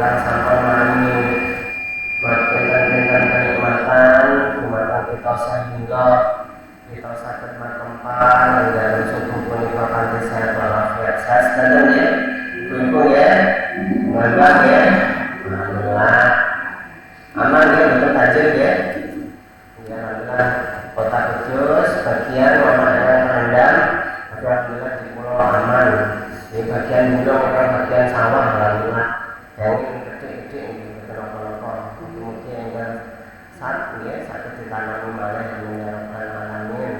ingkang sampun maringi pinten-pinten kenikmatan dumateng kita sehingga kita saged makempan dalam subuh punika kanthi sehat walafiat. Sehat sedanten ya, ibu ya, ngembang ya, alhamdulillah. Aman ya, betul tajil ya. Ya alhamdulillah, Kota Kudus bagian Wamangan rendam, alhamdulillah di pulau aman. Di bagian gunung atau bagian sawah alhamdulillah. Yang ini gede-gede ini kenapa-napa. Kemudian yang saat ya, sakit ditanami malah ya rabbal alamin.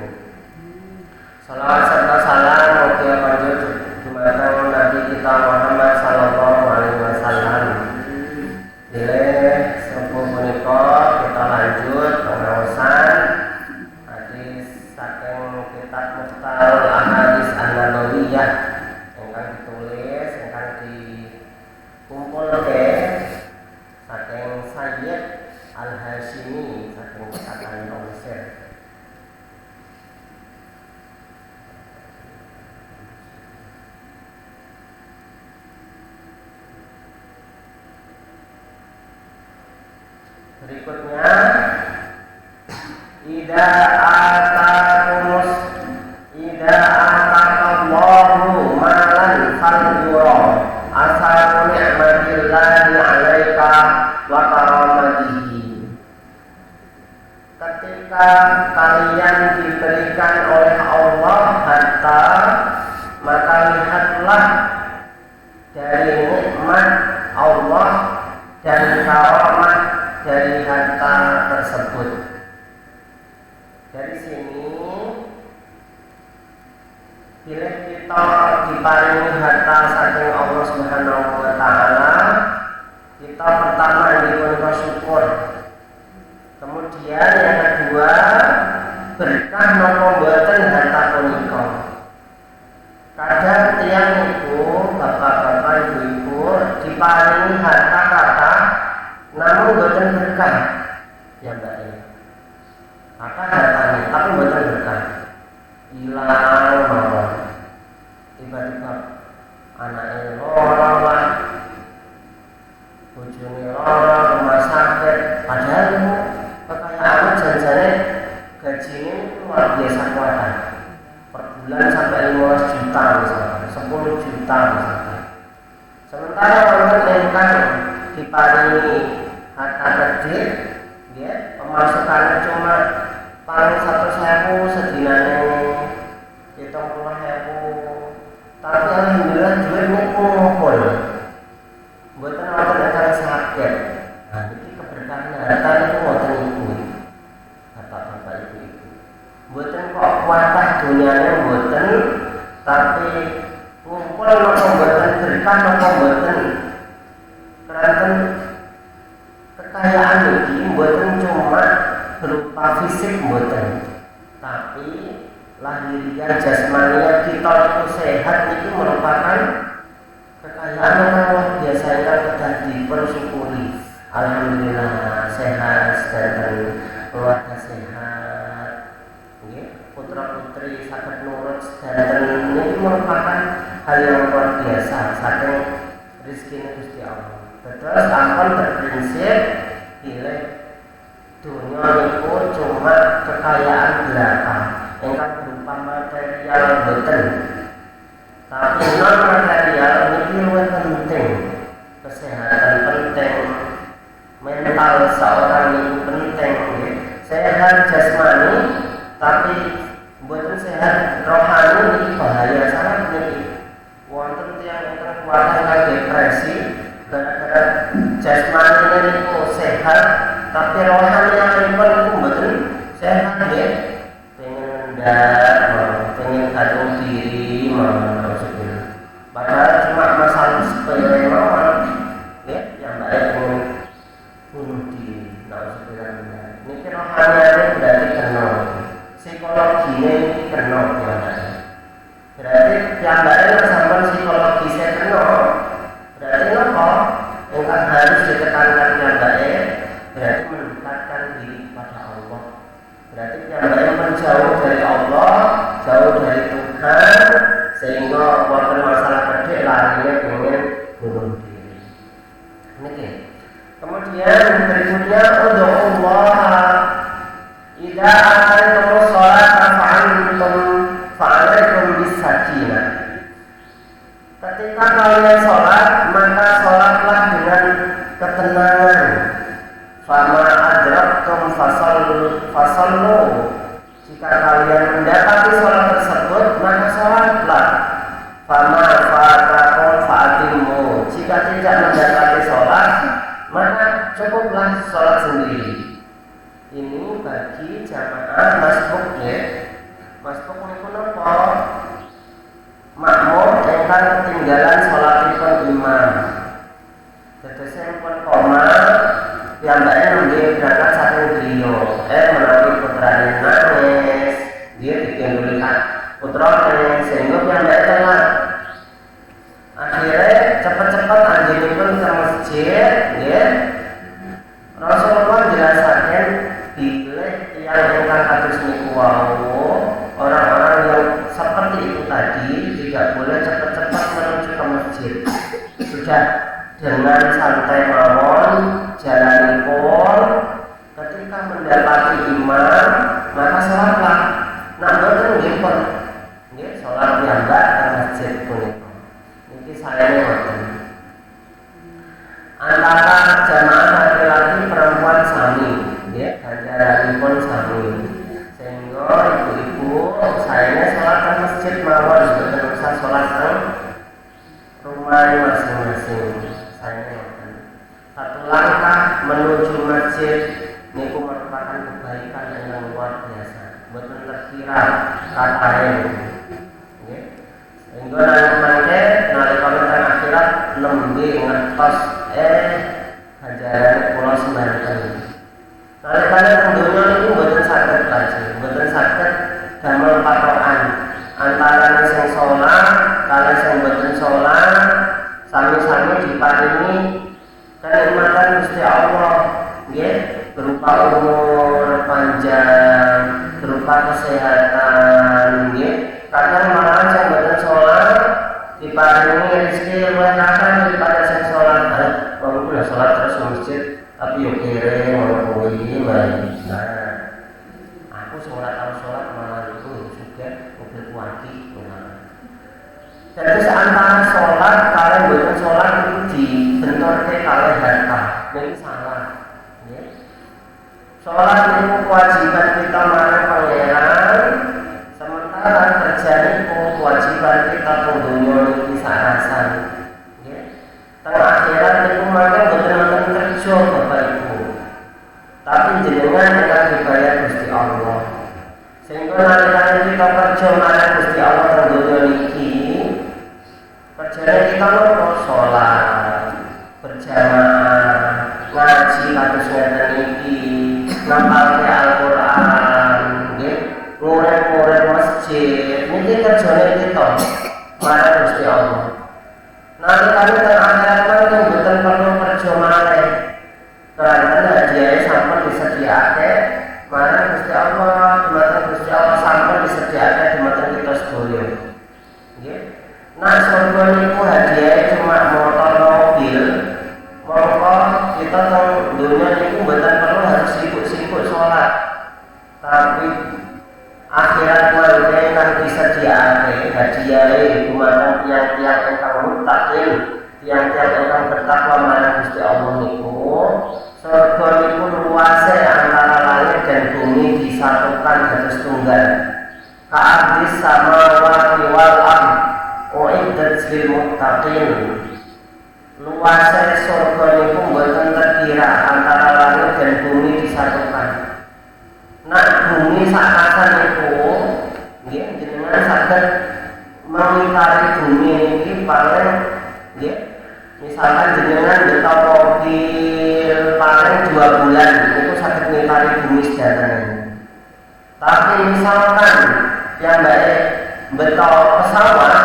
Salawat serta salam mugia panjur dumateng Nabi kita Muhammad sallallahu alaihi wasallam. Bila sepuh punika kita lanjut pengawasan hadis saking kitab Mukhtarul Ahadits An-Nabawiyah ingkang ditulis ingkang dikumpulke saking Sayyid Al-Hashimi saking Katan Mesir. Berikutnya, Ida atakallahu malan falyura asaru ni'matillahi 'alaika wa karamatihi. Ketika kalian diberikan oleh Allah harta, maka lihatlah dari nikmat Allah dan karamah dari harta tersebut. Dari sini, bila kita diparingi harta saking Allah Subhanahu wa taala, kita pertama diberi bersyukur. Kemudian yang kedua, berkah napa mboten harta punika. Kadang tiyang ibu, bapak-bapak, ibu-ibu diparingi harta kata namun mboten berkah. Ya Mbak ya. Apa hartanya tapi mboten berkah. Hilang mawon. Tiba-tiba anaknya lara lah, bojone lara, rumah sakit. Padahal kekayaan janjane gajinya luar biasa kuat. Per bulan sampai 15 juta misalkan, 10 juta misalkan. Sementara orang ingkang diparingi harta kecil, ya, pemasukannya cuma paling 100.000 sedinane 70.000. Tapi alhamdulillah duitnya kumpul. Mboten wonten acara sakit. Nah, iki keberkahan harta niku wonten iku. Harta bapak ibu. Mboten kok kuatah dunyane mboten, tapi kumpul napa mboten berkah napa mboten. Keranten kekayaan ini mboten cuma berupa fisik mboten, tapi lahiriah jasmania kita itu sehat itu merupakan kekayaan yang luar biasa yang sudah dipersyukuri. Alhamdulillah sehat dan keluarga sehat, putra putri sakit nurut dan ini merupakan hal yang luar biasa saking rezeki Gusti Allah. Terus akan berprinsip bila dunia itu cuma kekayaan belaka yang berupa material boten, tapi non material ini lebih penting. Kesehatan penting, mental seorang itu penting. Sehat jasmani tapi boten sehat rohani ini bahaya sangat ini. Wonten tiyang ingkang kuatan depresi gara-gara jasmani niku sehat tapi rohani pun niku mboten sehat nggih. Pengen ndak, pengen gantung diri maksudnya. Padahal cuma masalah sepele mawon. Nggih, yang baik pengen bunuh diri. Maksudnya niki rohani berarti kena. Psikologinya ini kena ya. Berarti yang baik sampai psikologi saya kena. Berarti apa? Yang harus ditekankan yang baik berarti mendekatkan diri kepada Allah. Berarti yang baik menjauh dari Allah, jauh dari Tuhan, sehingga walaupun masalah gede larinya pengen bunuh ud'ullaha idza aqamtumus sholata fa'alaikum bis-sakinah. Ketika kalian sholat, maka sholatlah dengan ketenangan. Fama adraktum fasallu. Jika kalian mendapati sholat tersebut, maka sholatlah. Fama fatakum fa'atimmu. Jika tidak mendapati sholat, maka cukuplah sholat sendiri. Ini bagi jamaah masbuk ya. Masbuk niku napa? Makmum ingkang ketinggalan sholatipun imam. Tegese pun koma piyambake nembe berangkat saking griya. Menawi putrane nangis, dia dikenduli putrane sehingga piyambake telat. Akhirnya cepet-cepet anjenipun ke masjid, ya. Rasulullah jelaskan bilih tiyang ingkang kados niku wau, orang-orang yang seperti itu tadi tidak boleh cepat-cepat menuju ke masjid. Sudah dengan santai mawon jalanipun, ketika mendapati imam maka sholatlah. Nah boten nggih pun nggih sholat piyambak ke masjid punika. Niki sayane wonten. Antara jamaah laki-laki perempuan sami, nggih ganjaranipun sami. Sehingga ibu-ibu sayangnya sholat ke masjid mawon, boten usah sholat ke rumah masing-masing. Sayangnya satu langkah menuju masjid niku merupakan kebaikan yang luar biasa, boten terkira katane. Nggih. Sehingga nanti nalika wonten akhirat nembe ngertos ganjaran kula semanten. Nalikane tentunya niku boten saged lajeng, boten saged damel patokan antara sing sholat kaliyan sing boten sholat, sami-sami diparingi kenikmatan Gusti Allah, nggih, berupa umur panjang, berupa kesehatan, nggih. Kadang malah sing boten sholat diparingi rezeki luwih akeh daripada sing sholat. Wong kula sholat terus masjid tapi yo kere ngono kuwi bae. Nah, aku sholat malah itu juga mobil kuati. Jadi antara sholat kalian bukan sholat itu dibenturke kalian harta, jadi salah. Ya. Sholat itu kewajiban kita marang pangeran, sementara kerja itu kewajiban kita tunggunya iki sarasan. Ya. Teng akhirat itu makan betul-betul kerja Bapak Ibu. Tapi jenengan akan dibayar Gusti Allah. Sehingga nanti kita kerja marang Gusti Allah tunggunya iki. Perjalanan kita mau sholat berjamaah, ngaji kados ngeten iki, ngapalke Al-Qur'an, nggih, ngurip-ngurip masjid. Niki kerjane kita marang Gusti Allah. Nanti kami teng akhirat mangke mboten perlu kerja malih. Karena hadiah sampun disediakake marang Gusti Allah, dumateng Gusti Allah sampun disediakake dumateng kita sedaya. Nggih. Nah, surga niku hadiahnya cuma motor mobil. Mongko kita teng dunia niku mboten perlu harus sibuk-sibuk sholat. Tapi akhirat mangke kang disediakake hadiahe dumateng tiyang-tiyang ingkang muttaqin, tiyang-tiyang ingkang bertakwa marang Gusti Allah niku. Surga niku luase antara langit dan bumi disatukan dados tunggal. Ka'abdis samawati wal ardh uiddat lil muttaqin. Luase surga niku mboten terkira antara langit dan bumi disatukan. Nah, bumi sakasan niku nggih jenengan saged mengitari bumi niki paling nggih misalkan jenengan nyetok mobil paling 2 bulan niku saged ngitari bumi sedatane. Tapi misalkan yang baik betul pesawat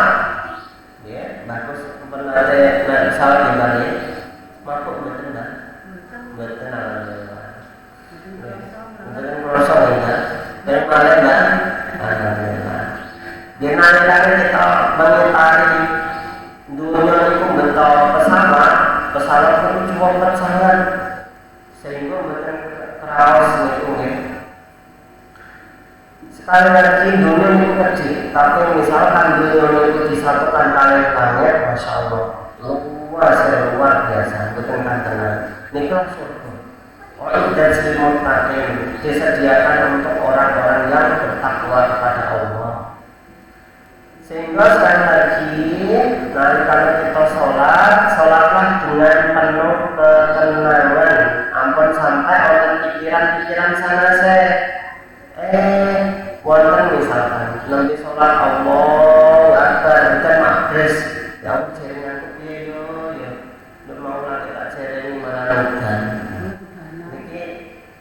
bagus penate pesawat di Bali mampu mboten Mbak? Mboten alhamdulillah. Mboten krasa ya. Dan paling Mbak alhamdulillah. Jenengan kita mengitari dunia itu betul pesawat itu cuma pesawat sehingga mboten sekali lagi dunia itu kecil, tapi misalkan dunia itu disatukan kalian langit, masya Allah, luar biasa, betul kan tenang. Nikah surga. Dan selimut takin disediakan untuk orang-orang yang bertakwa kepada Allah. Sehingga sekali lagi, kalau kita sholatlah dengan penuh ketenangan. Ampun sampai oleh pikiran-pikiran sana saya. Wonten misalkan nanti sholat Allah Akbar dan maghrib, ya jaringan piye yo, ya mau lagi tak jaring malah udan.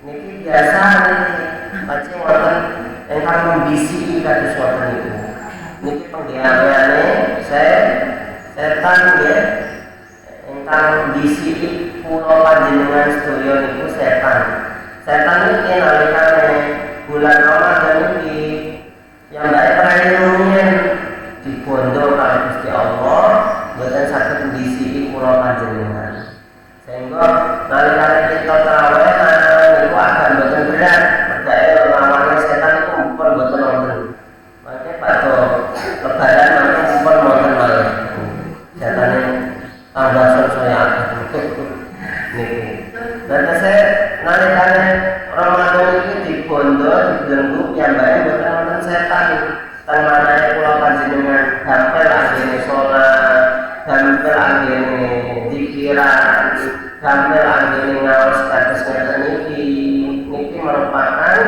Niki biasa niki, pasti wonten ingkang membisiki kados wonten niku. Niki penggaweane setan nggih ingkang membisiki kula panjenengan sedaya niku setan. Setan niki nalikane bulan Ramadan ini yang tidak pernah dibondo kali Gusti Allah buatan satu kondisi kula panjenengan sehingga nalikane kita tarawih itu akan buatan berat berdaya lawannya setan itu mumpun buatan nonton makanya pada lebaran nanti mumpun nonton malah setannya tambah saya nih dan saya nalikane Ramadan ini dibondo, dibelenggu, yang baik bukan nonton setan. Tangannya pulau panjenengan, gampel anggene sholat, gampel anggene dikiran, gampel anggene ngawas kados ngeten niki merupakan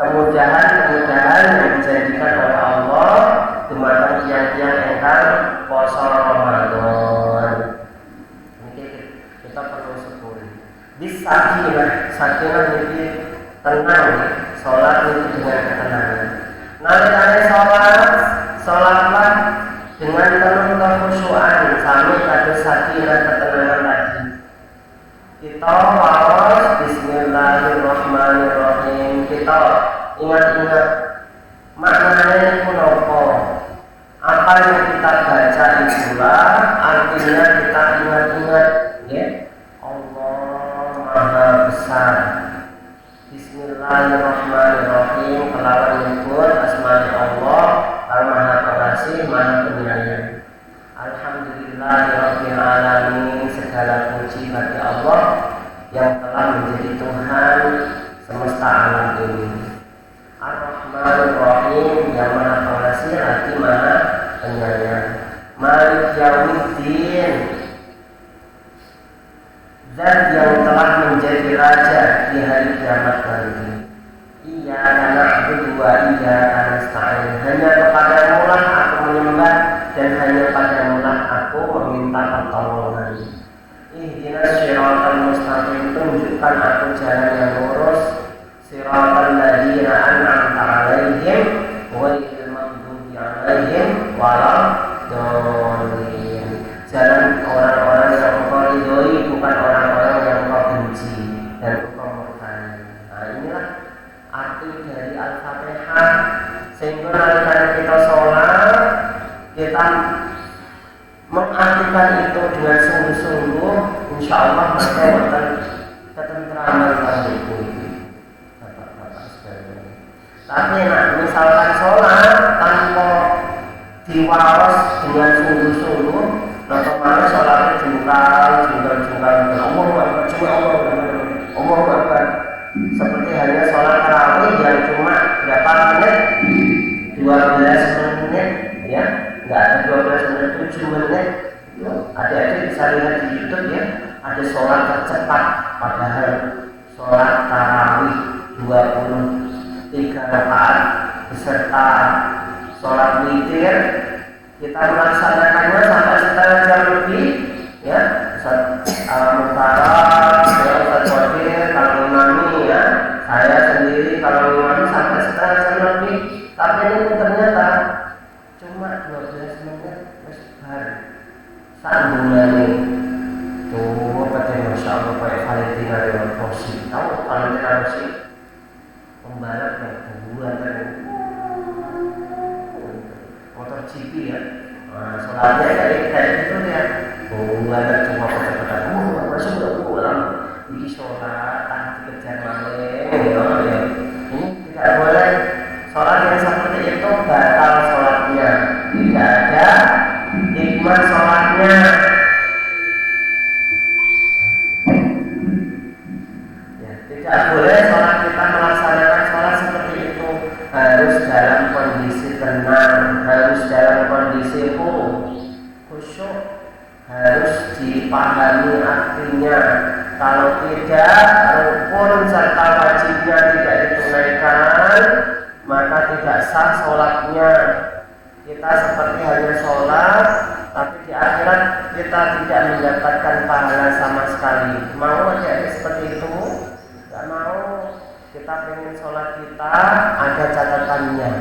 kemudahan yang dijanjikan oleh Allah dumateng tiyang-tiyang ingkang poso Ramadan. Niki kita perlu syukuri. Sakinah ini tenang, sholat itu dengan ketenangan. Nalikane sholatlah dengan penuh kekhusyuan, sami kados sakinah ketenangan tadi. Kita waos Bismillahirrahmanirrahim. Kita ingat-ingat maknanya itu nopo. Apa yang kita baca itulah artinya kita ingat-ingat, ya. Maha besar. Bismillahirrahmanirrahim. Kelawan nyebut asma Allah Al Maha Pengasih, Maha Penyayang. Alhamdulillahirabbil alamin. Segala puji bagi Allah yang telah menjadi Tuhan semesta alam ini. Ar-Rahmanir-Rahim, yang Maha Pengasih lagi Maha Penyayang. Malik Yaumiddin, Zat yang telah menjadi raja di hari kiamat nanti. Iyyaka na'budu wa iyyaka nasta'in. Hanya kepadamu lah aku menyembah dan hanya padamu lah aku meminta pertolongan. Ihdinas siratal mustaqim, tunjukkan aku jalan yang lurus. Siratal ladzina an'amta 'alaihim ghairil maghdubi 'alaihim waladdallin. Jalan orang-orang yang engkau ridhoi, bukan orang-orang yang engkau benci dan engkau murkai. Nah, inilah arti dari Al-Fatihah. Sehingga nalikane kita sholat, kita mengartikan itu dengan sungguh-sungguh, insya Allah maka wonten ketentraman kalbu itu. Bapak-bapak sekalian. Tapi misalkan sholat tanpa diwaos dengan sungguh-sungguh, mana sholatnya jungkal, Allah Akbar. Seperti hanya sholat tarawih yang cuma berapa menit, 12 menit, ya, nggak ada 12 menit, 7 menit. Adik-adik bisa lihat di YouTube ya, ada sholat tercepat, padahal sholat tarawih 23 rakaat beserta sholat witir. Kita melaksanakannya sampai setengah jam lebih, ya. Al-Mubarak, Ustaz Qadir, kalau imami, ya. Saya sendiri kalau imami sampai setengah jam lebih. Tapi ini ternyata cuma 12 menit besar. Sambungannya tuh katanya Masya Allah kayak Valentina Rossi. Tahu Valentina Rossi? Pembalap yang kebuan kan, motor GP ya. Nah, soalnya kayak gitu ya. Ada cuma percepatan. Masuk udah pulang. Ini sholat, dikejar maling. Ya. Ini tidak boleh sholat yang sholatnya. Ya, tidak boleh sholat kita melaksanakan sholat seperti itu. Harus dalam kondisi tenang, harus dalam kondisi khusyuk, harus dipahami artinya. Kalau tidak, rukun serta wajibnya tidak ditunaikan, maka tidak sah sholatnya. Kita seperti hanya sholat, tapi di akhirat kita tidak mendapatkan pahala sama sekali. Mau adik seperti itu? Tidak mau. Kita pengen sholat kita ada catatannya,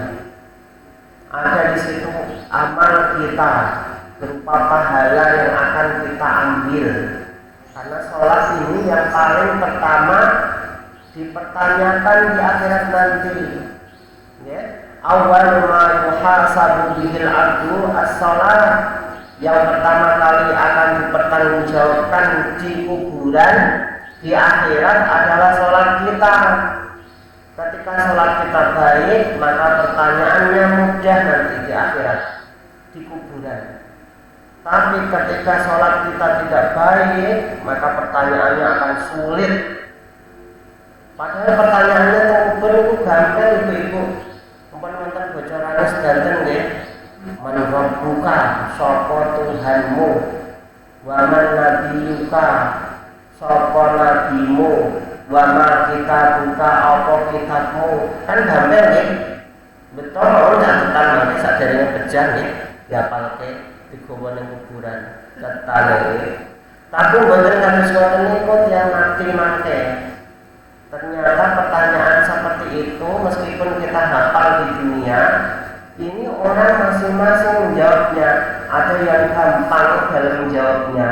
ada di situ amal kita berupa pahala yang akan kita ambil. Karena sholat ini yang paling pertama dipertanyakan di akhirat nanti. Ya, awal ma yuhasabu bihil abdu as-shalah. Yang pertama kali akan dipertanggungjawabkan di kuburan di akhirat adalah sholat kita. Ketika sholat kita baik, maka pertanyaannya mudah nanti di akhirat, di kuburan. Tapi ketika sholat kita tidak baik, maka pertanyaannya akan sulit. Padahal pertanyaannya kubur itu gampang ibu-ibu. Mungkin bocorannya sedanten ya. Man rabbuka, sapa Tuhanmu? Wa man nabiyuka, sapa nabimu? Wa ma kitabuka, apa kitabmu? Kan gampang ya. Betul, enggak tekan nanti sadarinya bejang ya. Diapalke digawa ning kuburan ketane. Tapi mboten kados ngoten niku tiyang mati mangke. Ternyata pertanyaan seperti itu meskipun kita hafal di dunia, ini orang masing-masing menjawabnya. Ada yang gampang dalam menjawabnya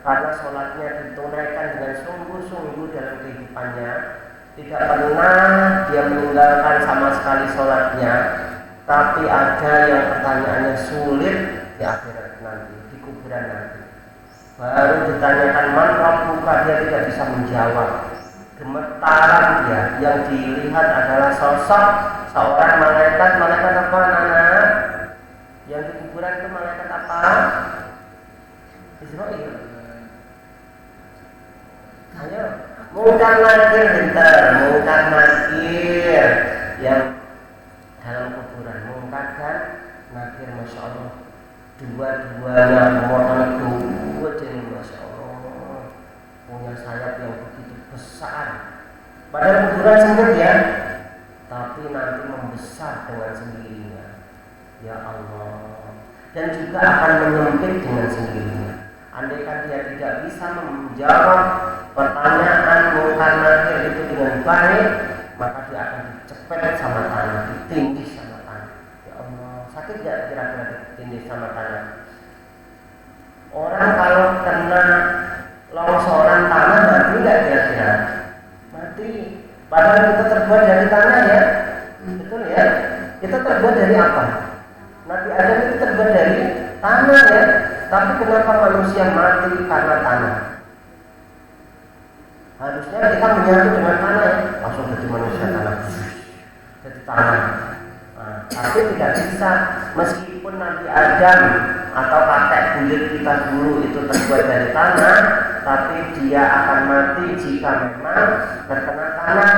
karena sholatnya ditunaikan dengan sungguh-sungguh dalam kehidupannya. Tidak pernah dia meninggalkan sama sekali sholatnya. Tapi ada yang pertanyaannya sulit di akhirat nanti, di kuburan nanti. Baru ditanyakan man rabbuka, dia tidak bisa menjawab. Gemetaran dia, yang dilihat adalah sosok seorang malaikat. Malaikat apa anak-anak? Yang di kuburan itu malaikat apa? Israil. Ayo, mungkar nakir bentar, mungkar nakir yang dalam kuburan. Mungkar dan nakir, masya Allah. Dua-duanya memohon dua jenis, masya Allah, punya sayap yang begitu besar. Padahal kuburan sempit ya, tapi nanti membesar dengan sendirinya. Ya Allah. Dan juga akan menyempit dengan sendirinya. Andaikan dia tidak bisa menjawab pertanyaan mungkar nakir itu dengan baik, maka dia akan dicepet sama tanah, ditindih sama tanah. Ya Allah, sakit gak kira-kira ditindih sama tanah? Orang kalau kena longsoran tanah mati gak kira-kira? Mati. Padahal kita terbuat dari tanah ya, betul ya? Kita terbuat dari apa? Nabi Adam itu terbuat dari tanah ya. Tapi kenapa manusia mati karena tanah? Harusnya kita menyatu dengan tanah ya. Langsung jadi manusia tanah, jadi tanah. Nah, tapi tidak bisa. Meskipun Nabi Adam atau kakek buyut kita dulu itu terbuat dari tanah, tapi dia akan mati jika memang terkena tanah,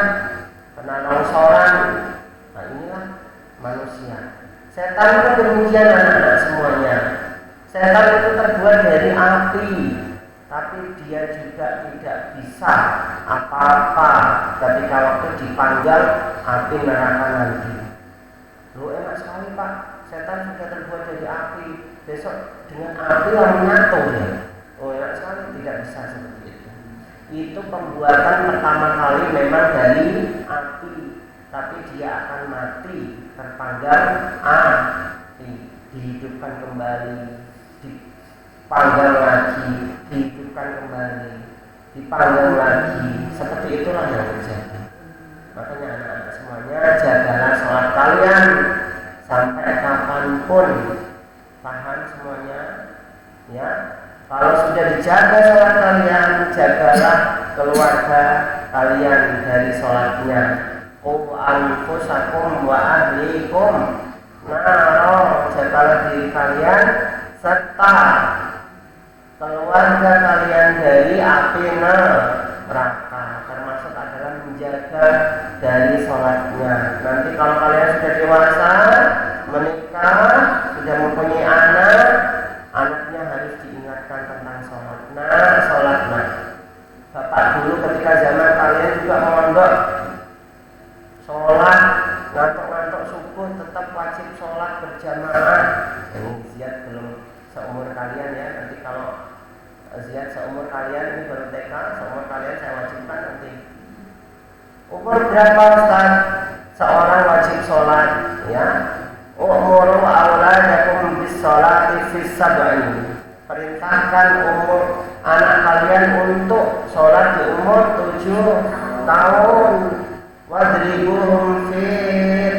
kena longsoran. Nah inilah manusia. Setan itu demikian anak-anak semuanya. Setan itu terbuat dari api, tapi dia juga tidak bisa apa-apa ketika waktu dipanggal api neraka nanti. Loh enak sekali Pak, setan sudah terbuat dari api, besok dengan api lalu nyatu ya. Oh enak sekali, tidak bisa seperti itu. Itu pembuatan pertama kali memang dari api, tapi dia akan mati, terpanggal api, dihidupkan kembali, dipanggal lagi, dihidupkan kembali, dipanggal lagi. Seperti itulah yang terjadi. Makanya anak-anak semuanya, jagalah sholat kalian sampai kapanpun. Paham semuanya? Ya. Kalau sudah dijaga sholat kalian, jagalah keluarga kalian dari sholatnya. Qu anfusakum wa ahlikum naro, jagalah diri kalian serta tapi neraka. Termasuk adalah menjaga dari sholatnya. Nanti kalau kalian sudah dewasa, menikah, sudah mempunyai anak, anaknya harus diingatkan tentang sholat. Sholat. Bapak dulu ketika zaman kalian juga mondok, sholat, ngantuk-ngantuk subuh tetap wajib sholat berjamaah. Ini Ziyad belum seumur kalian ya. Nanti kalau Ziyad seumur kalian, ini baru TK, seumur kalian saya wajibkan nanti. Umur berapa Ustaz? Seorang wajib sholat ya. Umuru auladakum bis sholati fis sab'in. Perintahkan umur anak kalian untuk sholat di umur 7 tahun. Wadribuhum fi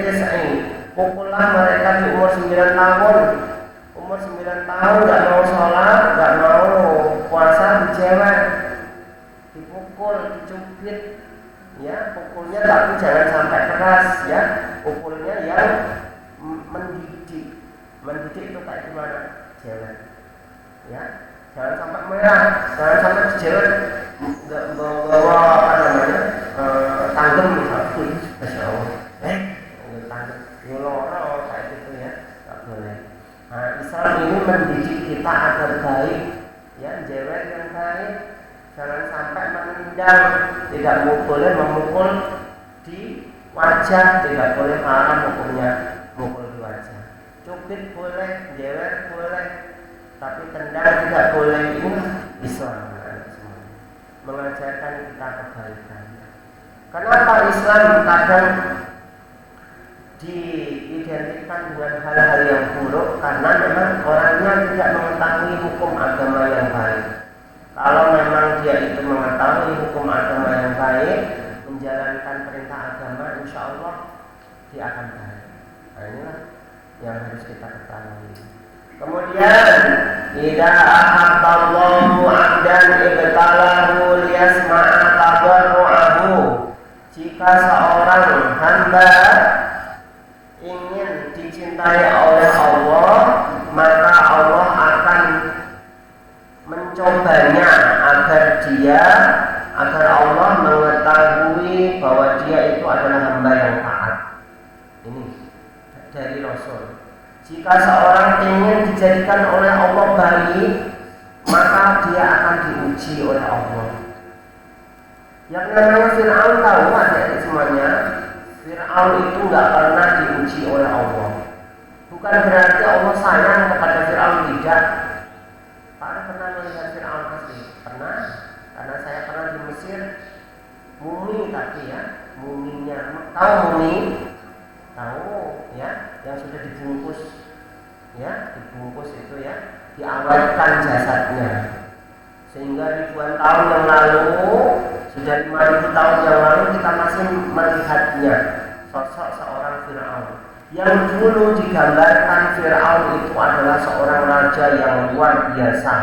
tis'in. Pukullah mereka di umur 9 tahun. Umur 9 tahun gak mau sholat, gak mau puasa, dijewek, dipukul, dicubit ya. Pukulnya tapi jangan sampai keras ya. Pukulnya yang mendidik itu kayak gimana? Jewek ya, jangan sampai merah, jangan sampai dijewek bawa apa namanya tanggem misalnya. Masya Allah tanggem yoloro kayak gitu ya, gak boleh. Nah, Islam ini mendidik kita agar baik ya, jewek yang baik, jangan sampai menendang, tidak boleh memukul di wajah, tidak boleh haram hukumnya mukul di wajah. Cubit boleh, jewek boleh, tapi tendang tidak boleh. Ini Islam mengajarkan kita kebaikan. Kenapa Islam kadang diidentikan dengan hal-hal yang buruk? Karena memang orangnya tidak mengetahui hukum agama yang baik. Kalau memang dia itu mengetahui hukum agama yang baik, menjalankan perintah agama, insya Allah dia akan baik. Nah, inilah yang harus kita ketahui. Kemudian, idza ahabballahu 'abdan ibtalahu liyasma'a tadarru'ahu. Jika seorang hamba ingin dicintai oleh Allah, maka Allah akan mencobanya agar Allah mengetahui bahwa dia itu adalah hamba yang taat. Ini dari Rasul. Jika seorang ingin dijadikan oleh Allah baik, maka dia akan diuji oleh Allah. Yang namanya Fir'aun tahu adik semuanya, Fir'aun itu nggak pernah diuji oleh Allah. Bukan berarti Allah sayang kepada Fir'aun, tidak. Pak pernah melihat Fir'aun asli? Pernah, karena saya pernah di Mesir. Mumi tapi ya, muminya, tahu mumi? Tahu ya, yang sudah dibungkus ya, dibungkus itu ya, diawetkan jasadnya, sehingga ribuan tahun yang lalu, sudah 5.000 tahun yang lalu kita masih melihatnya, sosok seorang Fir'aun. Yang dulu digambarkan Fir'aun itu adalah seorang raja yang luar biasa,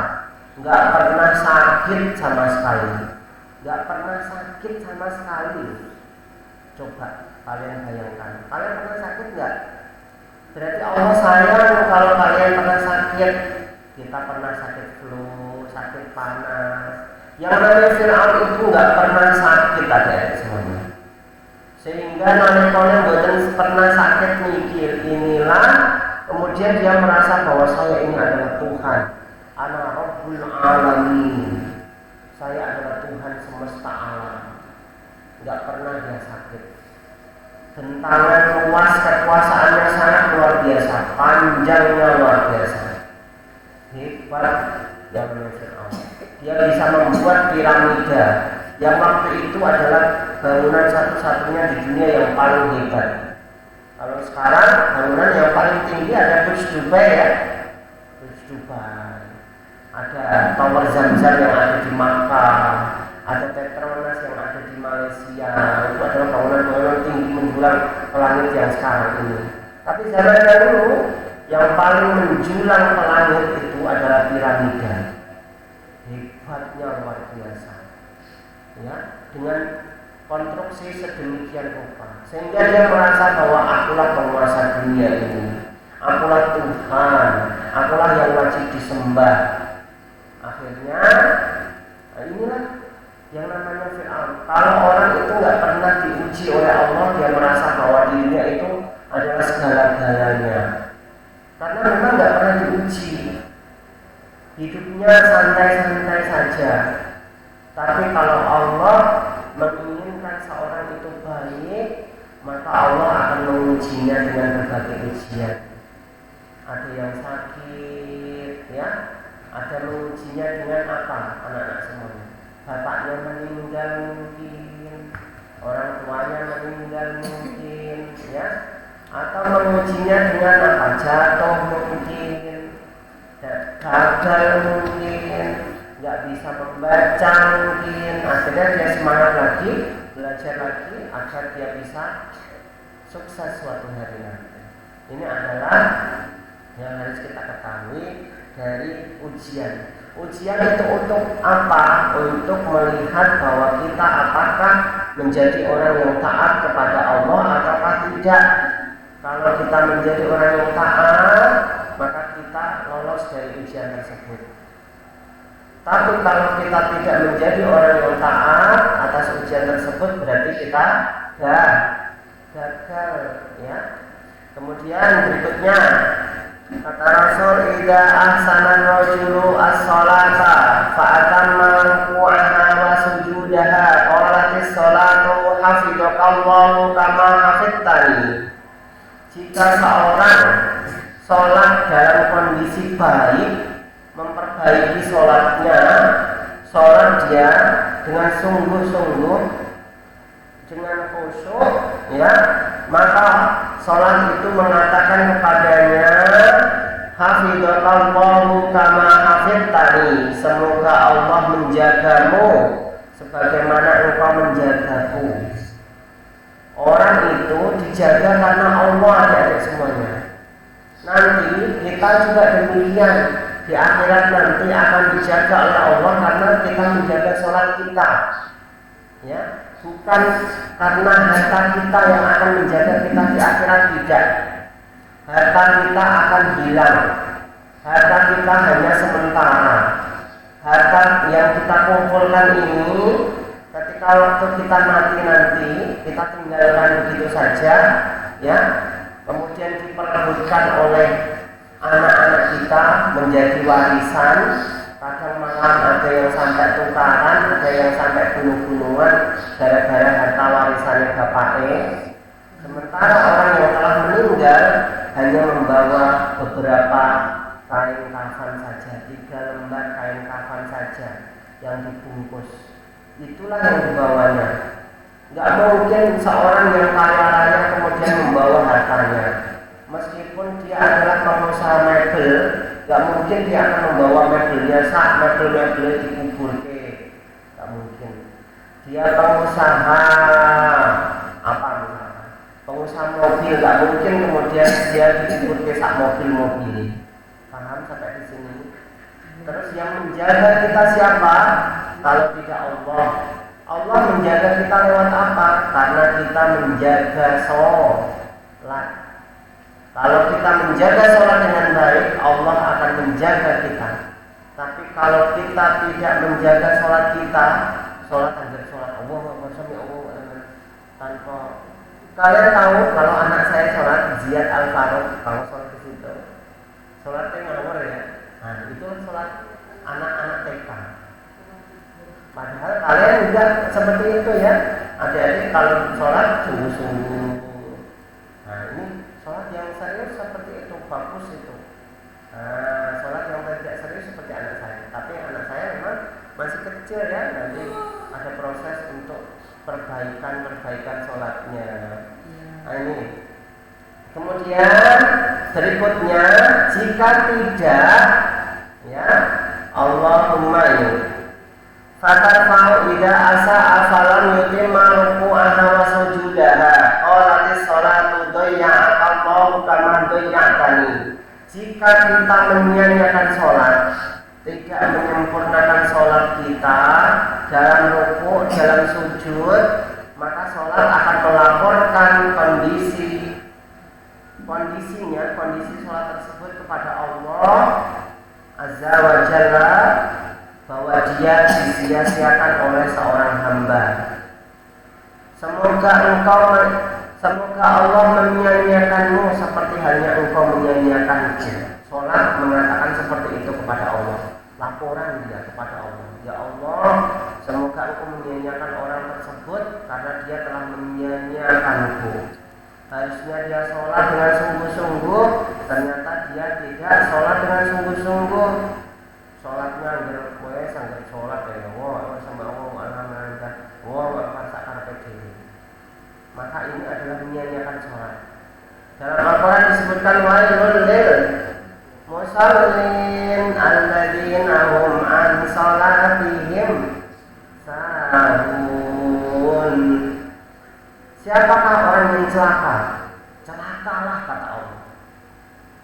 nggak pernah sakit sama sekali, nggak pernah sakit sama sekali. Coba kalian bayangkan, kalian pernah sakit nggak? Berarti Allah sayang kalau kalian pernah sakit. Kita pernah sakit flu, sakit panas. Yang namanya Fir'aun itu nggak pernah sakit ada semuanya. Sehingga noleh-noleh buatan pernah sakit mikir inilah. Kemudian dia merasa bahwa saya ini adalah Tuhan. Ana Rabbul Alamin. Saya adalah Tuhan semesta alam. Nggak pernah dia sakit. Bentangan luas kekuasaannya sangat luar biasa, panjangnya luar biasa, hebat yang Fir'aun. Dia bisa membuat piramida yang waktu itu adalah bangunan satu-satunya di dunia yang paling hebat. Kalau sekarang bangunan yang paling tinggi ada Burj Dubai ya, Burj Dubai, ada Tower Zamzam yang ada di Makkah, ada Petronas yang ada di Malaysia. Itu adalah bangunan-bangunan tinggi menjulang ke langit yang sekarang ini. Tapi zaman dahulu yang paling menjulang ke langit itu adalah piramida. Hebatnya luar biasa. Ya, dengan konstruksi sedemikian rupa, sehingga dia merasa bahwa akulah penguasa dunia ini, akulah Tuhan, akulah yang wajib disembah. Akhirnya Nah, inilah yang namanya Fir'aun. Kalau orang itu nggak pernah diuji oleh Allah, dia merasa bahwa dirinya itu adalah segala-galanya. Karena memang nggak pernah diuji, hidupnya santai-santai saja. Tapi kalau Allah menginginkan seorang itu baik, maka Allah akan mengujinya dengan berbagai ujian. Ada yang sakit, ya, ada mengujinya dengan apa, anak-anak semuanya. Bapaknya meninggal mungkin, orang tuanya meninggal mungkin, ya, atau mengujinya dengan apa, jatuh mungkin, gagal mungkin, nggak bisa membaca mungkin. Akhirnya dia semangat lagi, belajar lagi agar dia bisa sukses suatu hari nanti. Ini adalah yang harus kita ketahui dari ujian. Ujian itu untuk apa? Untuk melihat bahwa kita apakah menjadi orang yang taat kepada Allah ataukah tidak. Kalau kita menjadi orang yang taat, maka kita lolos dari ujian tersebut. Tapi kalau kita tidak menjadi orang yang taat atas ujian tersebut, berarti kita gagal, ya. Kemudian berikutnya kata Rasul, idza ahsana rajulu as-salata fa atamma ruku'aha wa sujudaha qalatis salatu hafidhakallahu kama hafidtani. Jika seorang sholat dalam kondisi baik, memperbaiki sholatnya, sholat dia dengan sungguh-sungguh, dengan khusyuk, ya, maka sholat itu mengatakan kepadanya, hafidhakallahu kama hafidtani, semoga Allah menjagamu sebagaimana engkau menjagaku. Orang itu dijaga karena Allah, adik-adik semuanya. Nanti kita juga demikian, di akhirat nanti akan dijaga oleh Allah karena kita menjaga sholat kita, ya. Bukan karena harta kita yang akan menjaga kita di akhirat, tidak. Harta kita akan hilang. Harta kita hanya sementara. Harta yang kita kumpulkan ini, ketika waktu kita mati nanti, kita tinggalkan begitu saja, ya. Kemudian diperebutkan oleh anak-anak kita menjadi warisan. Kadang malam ada yang sampai tukaran, ada yang sampai bunuh-bunuhan gara-gara harta warisannya bapaknya. Sementara orang yang telah meninggal hanya membawa beberapa kain kafan saja, 3 lembar kain kafan saja yang dibungkus. Itulah yang dibawanya. Nggak mungkin seorang yang kaya raya kemudian membawa hartanya. Meskipun dia adalah pengusaha mebel, nggak mungkin dia akan membawa mebelnya saat mebel-mebelnya dikubur. Nggak mungkin. Dia pengusaha apa misalnya? Pengusaha mobil, nggak mungkin kemudian dia dikubur saat mobil-mobil. Paham sampai di sini? Terus yang menjaga kita siapa? Kalau tidak Allah. Allah menjaga kita lewat apa? Karena kita menjaga sholat. Kalau kita menjaga sholat dengan baik, Allah akan menjaga kita. Tapi kalau kita tidak menjaga sholat kita, sholat Allah tanpa. Kalian tahu kalau anak saya sholat, Ziyad Al-Faruq, kalau sholat di situ, sholatnya ngawur ya. Nah, itu sholat anak-anak TK. Padahal kalian juga seperti itu ya. Adik-adik kalau sholat sungguh-sungguh. Nah, ini sholat yang serius seperti itu, bagus itu. Nah, sholat yang tidak serius seperti anak saya. Tapi anak saya memang masih kecil ya. Nanti ada proses untuk perbaikan sholatnya. Nah, ini. Kemudian berikutnya, jika tidak, ya, Allahumma ya. Fatarfa'u idza asa'a falam yutimma ruku'aha wa sujudaha qalatis sholatu dhayya'akallahu kama dhayya'tani. Jika kita menyia-nyiakan sholat, tidak menyempurnakan sholat kita dalam ruku', dalam sujud, maka sholat akan melaporkan kondisi sholat tersebut kepada Allah Azza wa Jalla, bahwa dia disia-siakan oleh seorang hamba. Semoga Allah menyia-nyiakanmu seperti halnya engkau menyia-nyiakanku. Sholat mengatakan seperti itu kepada Allah. Laporan dia kepada Allah. Ya Allah, semoga engkau menyia-nyiakan orang tersebut karena dia telah menyia-nyiakanku. Harusnya dia sholat dengan sungguh-sungguh, ternyata dia tidak sholat dengan sungguh-sungguh. Sholatnya gue sangat sholat ya Allah sama Allah alhamdulillah Allah masakan pedih. Maka ini adalah menyia-nyiakan sholat. Dalam Al-Quran disebutkan wailul lil musallin alladzina hum an sholatihim sahun. Siapakah orang yang celaka? Celakalah kata Allah.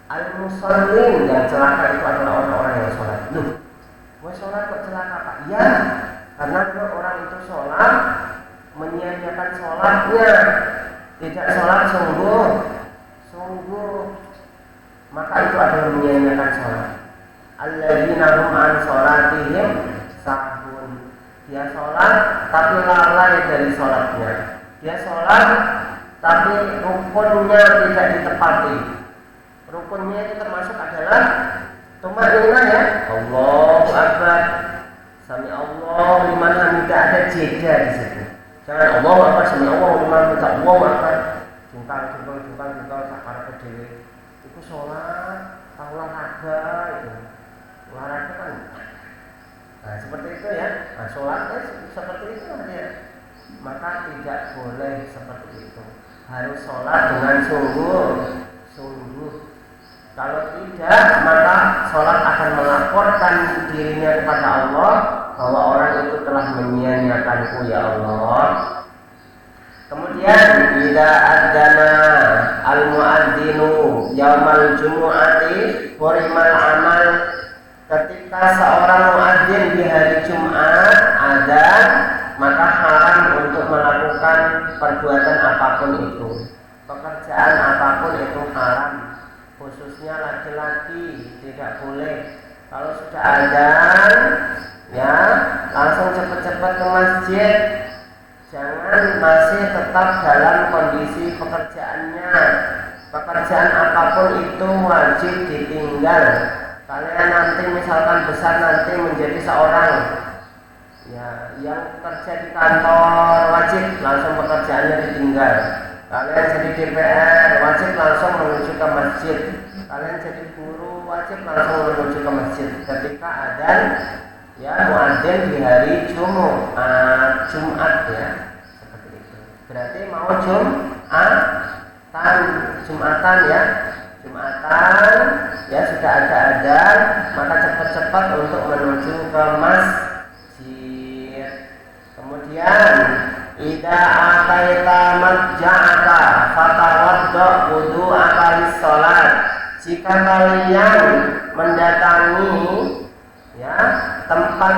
Al-musallin yang celaka itu adalah orang-orang yang sholat. Loh, gue sholat kok celaka Pak? Ya, karena orang itu sholat menyia-nyiakan sholatnya, tidak sholat sungguh, maka itu adalah menyia-nyiakan sholat. Alladzina hum an sholatihim sahun. Dia sholat tapi lalai dari sholatnya. Dia sholat tapi rukunnya tidak ditepati. Rukunnya itu termasuk adalah tumaninah ya. Allahu Akbar. Sami Allah liman hamidah, ada jeda di situ. Jangan Allahu Akbar sami Allah liman hamidah. Allahu Akbar. Jungkang sakar kedhewe. Itu sholat, olahraga itu. Olahraga kan. Nah, seperti itu ya. Nah, sholatnya seperti itu ya. Maka tidak boleh seperti itu. Harus sholat dengan sungguh. Kalau tidak, maka sholat akan melaporkan dirinya kepada Allah bahwa orang itu telah menyia-nyiakanku ya Allah. Kemudian bila adzana al-muadzinu yaumal jumu'ati hurimal amal. Ketika seorang muadzin di hari Jumat adzan, maka haram untuk melakukan perbuatan apapun itu. Pekerjaan apapun itu haram. Khususnya laki-laki tidak boleh. Kalau sudah adzan, ya langsung cepat-cepat ke masjid. Jangan masih tetap dalam kondisi pekerjaannya. Pekerjaan apapun itu wajib ditinggal. Kalian nanti misalkan besar nanti menjadi seorang ya yang kerja di kantor, wajib langsung pekerjaannya ditinggal. Kalian jadi DPR, wajib langsung menuju ke masjid. Kalian jadi guru, wajib langsung menuju ke masjid ketika adzan ya muadzin di hari Jumat ya. Seperti itu. Berarti mau Jumatan ya sudah ada adzan, maka cepat-cepat untuk menuju ke masjid. Kemudian idza ataita masja'aka fatawadda wudu'aka lis-shalat. Jika kalian mendatangi ya tempat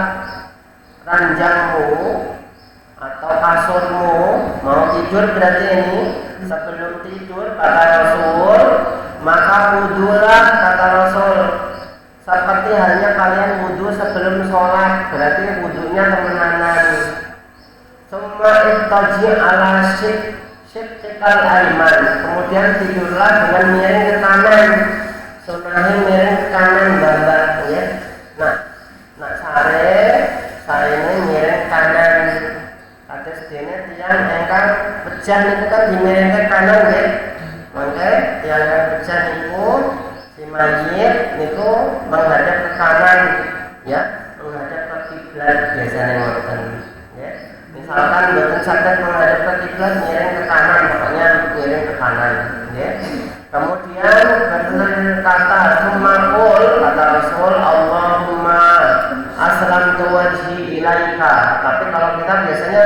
ranjangmu atau kasurmu, mau tidur berarti ini, sebelum tidur kata Rasul, maka wudulah kata Rasul seperti halnya kalian wudu sebelum sholat, berarti wudunya temenanan. Semua ittaji ala syikal aiman. Kemudian tidurlah dengan miring ke kanan. Sunahnya miring ke kanan bapak ya. Nah sare ini miring ke kanan. Kados dene tiyang ingkang pejah niku kan dimiring ke kanan nggih. Mangke tiyang ingkang pejah niku si mayit niku menghadap ke kanan ya, menghadap ke kiblat biasanya ngoten ya. Misalkan mboten saged menghadap ke kiblat, miring ke kanan, pokoknya miring ke kanan ya. Kemudian berkata sumakul kata Rasul Allahumma aslamtu wajhi ilaika. Tapi kalau kita biasanya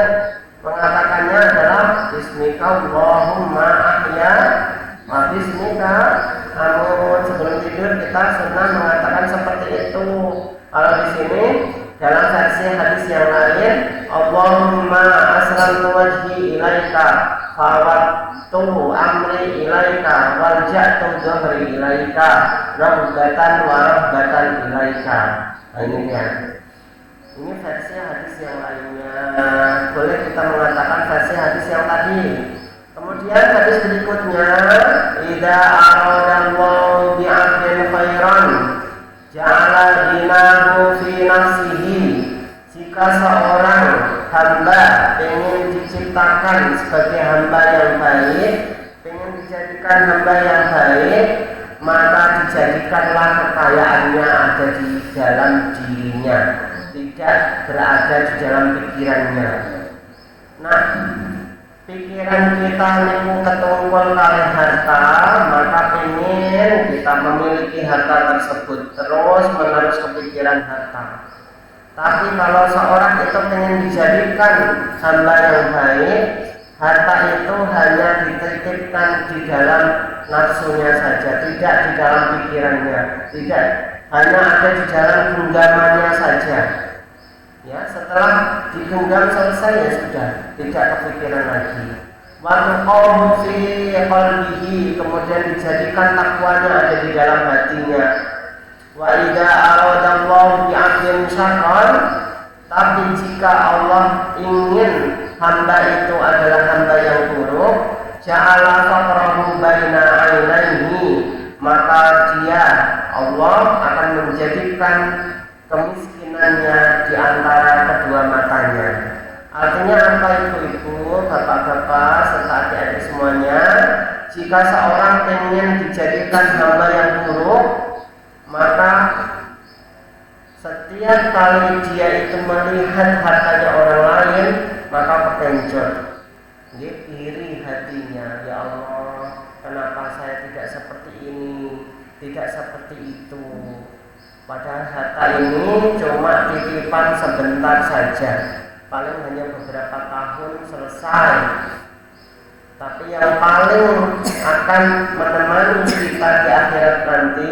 mengatakannya adalah bismika Allahumma ahya wa bismika amut. Sebelum tidur kita sunnah mengatakan seperti itu. Kalau di sini dalam versi hadis yang lain Allahumma aslamtu wajhi ilaika fawattu amri ilaika walja'tu dhahri ilaika rahbatan wa rahbatan ilaika. Nah, ini ya. Ini versi hadis yang lainnya. Boleh kita mengatakan versi hadis yang tadi. Kemudian hadis berikutnya, idza aradallahu bi'abdin khairan ja'ala dinahu fi nafsihi. Jika seorang hamba ingin diciptakan sebagai hamba yang baik, ingin dijadikan hamba yang baik, maka dijadikanlah kekayaannya ada di dalam dirinya, tidak berada di dalam pikirannya. Nah, pikiran kita niku ketungkul kali harta, maka ingin kita memiliki harta tersebut, terus menerus kepikiran harta. Tapi kalau seorang itu ingin dijadikan hamba yang baik, harta itu hanya dititipkan di dalam nafsunya saja, tidak di dalam pikirannya, tidak hanya ada di dalam genggamannya saja. Ya, setelah digenggam selesai ya sudah, tidak kepikiran lagi. Waktu qawmu fi qalbihi, kemudian dijadikan takwanya ada di dalam hatinya. Wa idza aradallahu bi'abdin syarran, tapi jika Allah ingin hamba itu adalah hamba yang buruk, ja'ala faqrahu baina 'ainaihi, maka dia Allah akan menjadikan kemiskinannya di antara kedua matanya. Artinya apa itu ibu, bapak-bapak serta adik-adik semuanya? Jika seorang ingin dijadikan hamba yang buruk, maka setiap kali dia itu melihat hartanya orang lain, maka kepencut, iri hatinya. Ya Allah, kenapa saya tidak seperti ini, tidak seperti itu? Padahal harta ini cuma titipan sebentar saja, paling hanya beberapa tahun selesai. Tapi yang paling akan menemani kita di akhirat nanti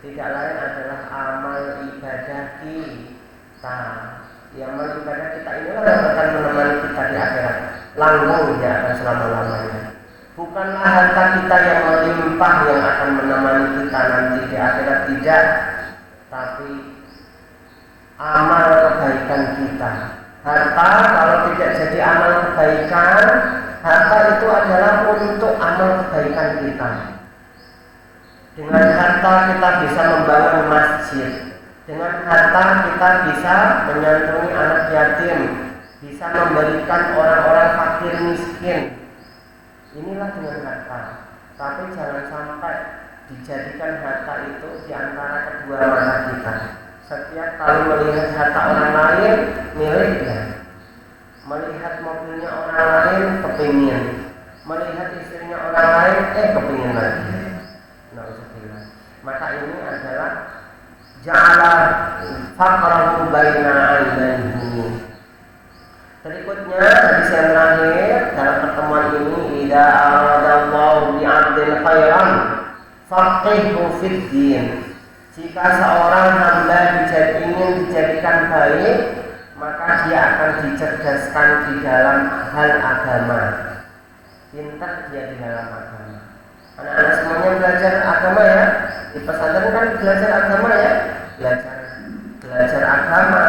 tidak lain adalah amal ibadah kita. Amal ibadah kita inilah yang akan menemani kita di akhirat, langgeng tidak akan selama-lamanya. Bukanlah harta kita yang melimpah yang akan menemani kita nanti di akhirat, tidak, tapi amal kebaikan kita. Harta kalau tidak jadi amal kebaikan, harta itu adalah untuk amal kebaikan kita. Dengan harta kita bisa membangun masjid, dengan harta kita bisa menyantuni anak yatim, bisa memberikan orang-orang fakir miskin. Inilah dengan harta. Tapi jangan sampai dijadikan harta itu di antara kedua mata kita. Setiap kali melihat harta orang lain, miliknya. Melihat mobilnya orang lain, kepingin. Melihat istrinya orang lain, kepingin lagi. Nauzubillah. Maka ini adalah ja'ala faqrahu baina 'ainaihi. Berikutnya hadis yang terakhir dalam pertemuan ini, idza aradallahu bi'abdin khairan faqihhu fid din. Jika seorang hamba ingin dijadikan baik, maka dia akan dicerdaskan di dalam hal agama. Pintar dia di dalam agama. Anak-anak semuanya belajar agama ya. Di pesantren kan belajar agama ya. Belajar agama,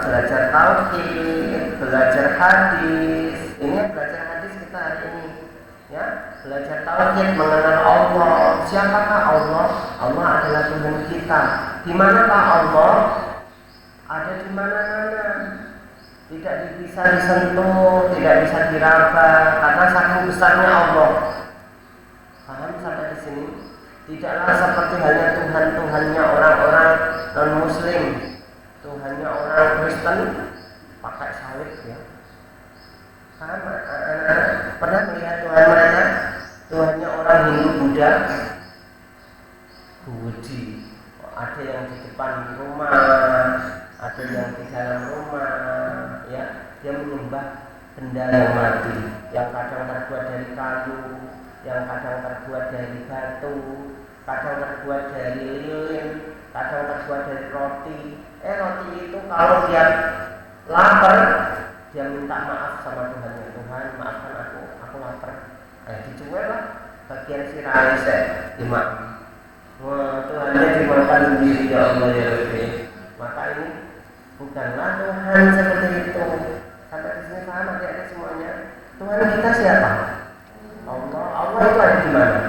belajar tauhid, belajar hadis. Ini belajar hadis kita hari ini. Ya, belajar tauhid, mengenal Allah. Siapakah Allah? Allah adalah Tuhan kita. Di manakah Allah? Ada di mana-mana. Tidak bisa disentuh, tidak bisa diraba, karena saking besarnya Allah. Paham sampai di sini? Tidaklah seperti hanya Tuhan-Tuhannya orang-orang non-Muslim, Tuhannya orang Kristen pakai salib ya. Paham? Pernah melihat Tuhan mereka? Tuhannya orang Hindu Buddha, Budi. Ada yang di depan rumah, ada yang di dalam rumah, ya. Dia menyembah benda yang mati, yang kadang terbuat dari kayu, yang kadang terbuat dari batu, kadang terbuat dari lilin, kadang terbuat dari roti. Roti itu kalau dia lapar, dia minta maaf sama Tuhannya. Tuhan, maafkan aku lapar. Dijual lah bagian sirai saya, dimakan. Wah, Tuhannya dimakan sendiri, ya Allah ya Rabbi. Maka ini Bukanlah Tuhan seperti itu. Sampai di sini paham adik-adik semuanya? Tuhan kita siapa? Allah. Allah itu ada di mana?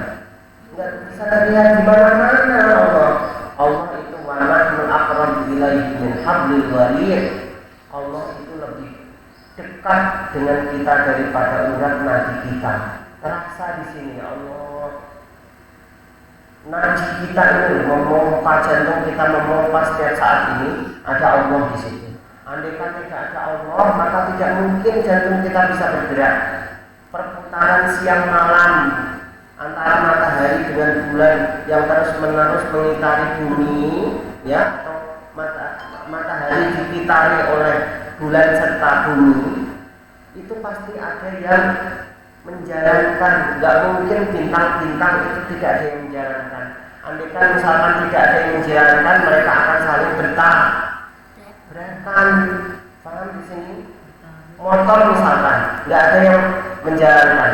Enggak bisa terlihat di mana-mana Allah. Allah itu wa nahnu aqrabu ilaihi min hablil warid. Allah itu lebih dekat dengan kita daripada urat nadi kita. Terasa di sini Allah. Nadi kita ini memompa jantung kita memompa setiap saat ini, ada Allah di situ. Andaikan tidak ada Allah, maka tidak mungkin jantung kita bisa bergerak. Perputaran siang malam antara matahari dengan bulan yang terus-menerus mengitari bumi, ya, atau matahari dikitari oleh bulan serta bumi, itu pasti ada yang menjalankan. Nggak mungkin bintang-bintang itu tidak ada yang menjalankan. Andaikan misalkan tidak ada yang menjalankan, mereka akan saling bertabrakan. Paham di sini? Motor misalkan nggak ada yang menjalankan,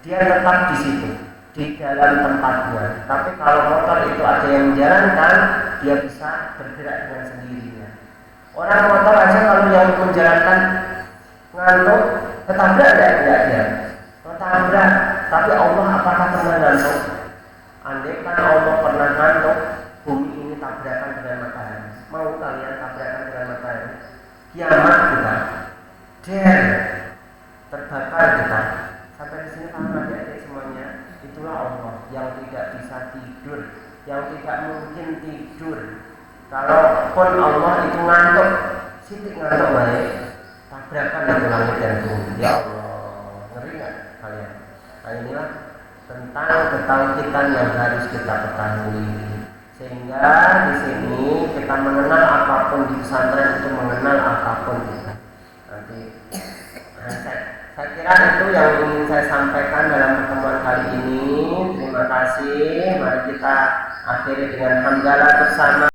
dia tetap di situ di dalam tempatnya. Tapi kalau motor itu ada yang menjalankan, dia bisa bergerak dengan sendirinya. Orang motor aja kalau yang menjalankan ngantuk, ketabrak enggak dia? Ketabrak. Tapi Allah apakah pernah ngantuk? Andaikan Allah pernah ngantuk, bumi ini tabrakan dengan matahari. Mau kalian tabrakan dengan matahari? Kiamat kita, terbakar kita. Sampai di sini paham adik-adik semuanya? Itulah Allah yang tidak bisa tidur, yang tidak mungkin tidur. Kalaupun Allah itu ngantuk, sitik ngantuk baik, tabrakan itu langit dan bumi. Ya Allah, ngeri nggak kalian? Nah inilah tentang ketauhidan yang harus kita ketahui. Sehingga di sini kita mengenal apapun di pesantren itu mengenal apapun kita. Nanti saya kira itu yang ingin saya sampaikan dalam pertemuan kali ini. Terima kasih. Mari kita akhiri dengan hamdalah bersama.